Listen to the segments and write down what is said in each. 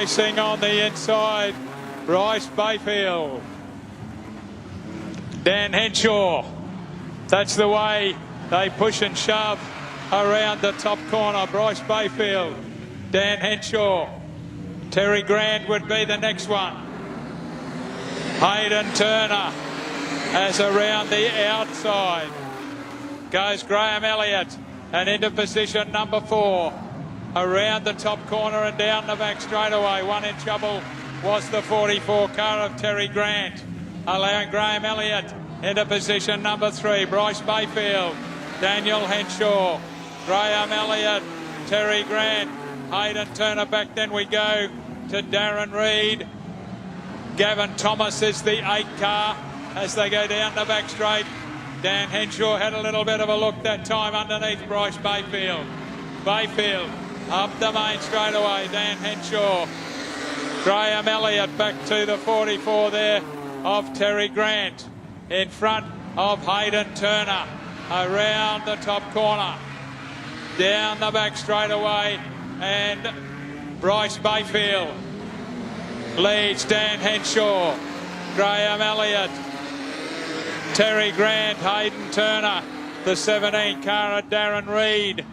Racing on the inside, Bryce Bayfield. Dan Henshaw. That's the way they push and shove around the top corner. Bryce Bayfield, Dan Henshaw. Terry Grant would be the next one. Hayden Turner as around the outside goes Graham Elliott, and into position number 4. Around the top corner and down the back straightaway. One in trouble was the 44 car of Terry Grant, allowing Graham Elliott into position number 3. Bryce Bayfield, Daniel Henshaw, Graham Elliott, Terry Grant, Hayden Turner back. Then we go to Darren Reed. Gavin Thomas is the 8 car as they go down the back straight. Dan Henshaw had a little bit of a look that time underneath Bryce Bayfield. Bayfield up the main straightaway. Dan Henshaw. Graham Elliott back to the 44 there of Terry Grant. In front of Hayden Turner. Around the top corner. Down the back straightaway. And Bryce Bayfield leads Dan Henshaw. Graham Elliott. Terry Grant, Hayden Turner, the 17 car of Darren Reed.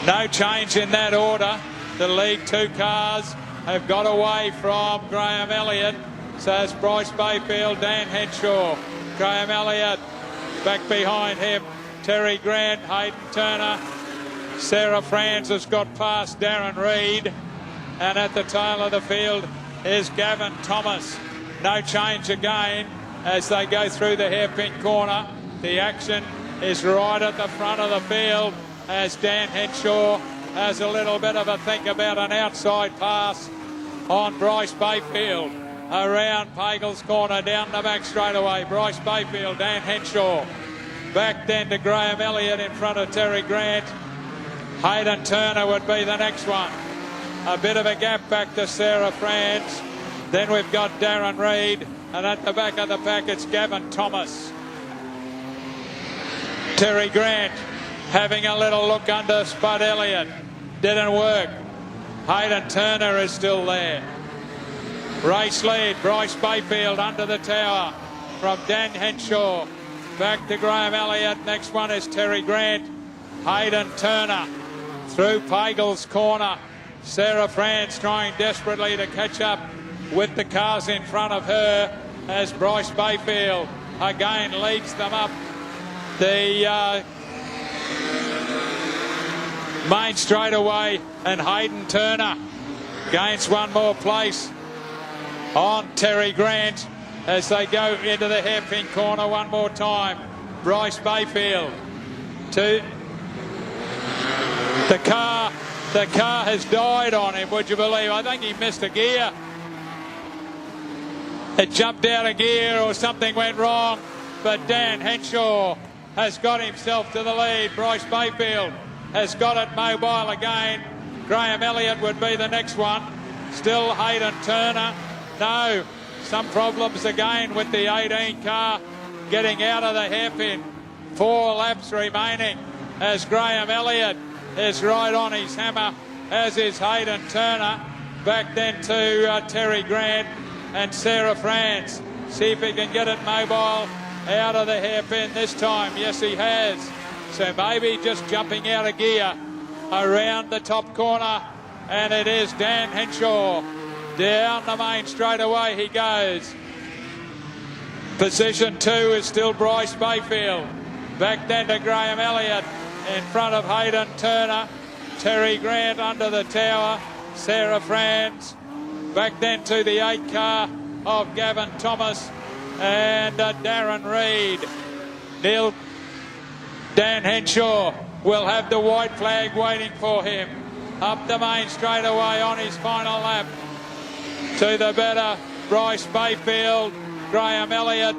No change in that order. The League 2 cars have got away from Graham Elliott. So it's Bryce Bayfield, Dan Henshaw, Graham Elliott back behind him. Terry Grant, Hayden Turner. Sarah Franz has got past Darren Reed. And at the tail of the field is Gavin Thomas. No change again as they go through the hairpin corner. The action is right at the front of the field as Dan Henshaw has a little bit of a think about an outside pass on Bryce Bayfield. Around Pagel's corner, down the back straightaway. Bryce Bayfield, Dan Henshaw. Back then to Graham Elliott in front of Terry Grant. Hayden Turner would be the next one. A bit of a gap back to Sarah Franz. Then we've got Darren Reed, and at the back of the pack it's Gavin Thomas. Terry Grant having a little look under Spud Elliott. Didn't work. Hayden Turner is still there. Race lead, Bryce Bayfield under the tower from Dan Henshaw. Back to Graham Elliott. Next one is Terry Grant. Hayden Turner through Pagel's corner. Sarah Franz trying desperately to catch up with the cars in front of her as Bryce Bayfield again leads them up the main straightaway, and Hayden Turner gains one more place on Terry Grant as they go into the hairpin corner one more time. Bryce Bayfield to the car. The car has died on him, would you believe? I think he missed a gear. It jumped out of gear or something went wrong, but Dan Henshaw has got himself to the lead. Bryce Bayfield has got it mobile again. Graham Elliott would be the next one. Still Hayden Turner. No, some problems again with the 18 car getting out of the hairpin. 4 laps remaining as Graham Elliott is right on his hammer, as is Hayden Turner. Back then to Terry Grant and Sarah Franz. See if he can get it mobile out of the hairpin this time. Yes, he has. So maybe just jumping out of gear around the top corner. And it is Dan Henshaw. Down the main straightaway he goes. Position 2 is still Bryce Bayfield. Back then to Graham Elliott in front of Hayden Turner. Terry Grant under the tower. Sarah Franz. Back then to the 8 car of Gavin Thomas and Darren Reed. Dan Henshaw will have the white flag waiting for him. Up the main straightaway on his final lap. To the better Bryce Bayfield, Graham Elliott,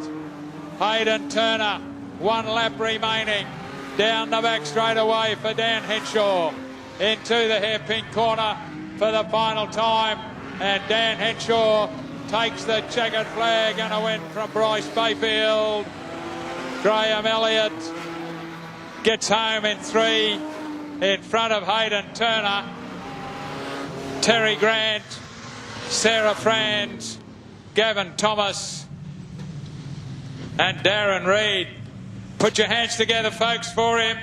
Hayden Turner. 1 lap remaining. Down the back straightaway for Dan Henshaw. Into the hairpin corner for the final time. And Dan Henshaw takes the checkered flag and a win from Bryce Bayfield. Graham Elliott gets home in 3 in front of Hayden Turner. Terry Grant, Sarah Franz, Gavin Thomas and Darren Reid. Put your hands together, folks, for him.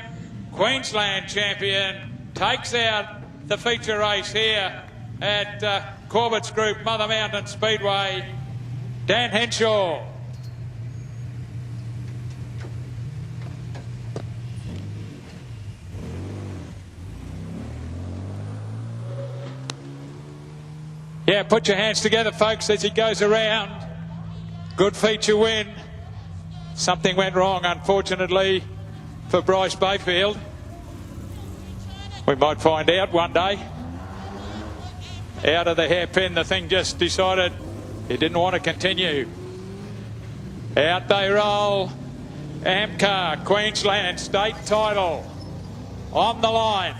Queensland champion takes out the feature race here at Corbet's Group Mother Mountain Speedway. Dan Henshaw. Yeah, put your hands together, folks, as he goes around. Good feature win. Something went wrong, unfortunately, for Bryce Bayfield. We might find out one day. Out of the hairpin, the thing just decided he didn't want to continue. Out they roll. AMCAR Queensland state title on the line.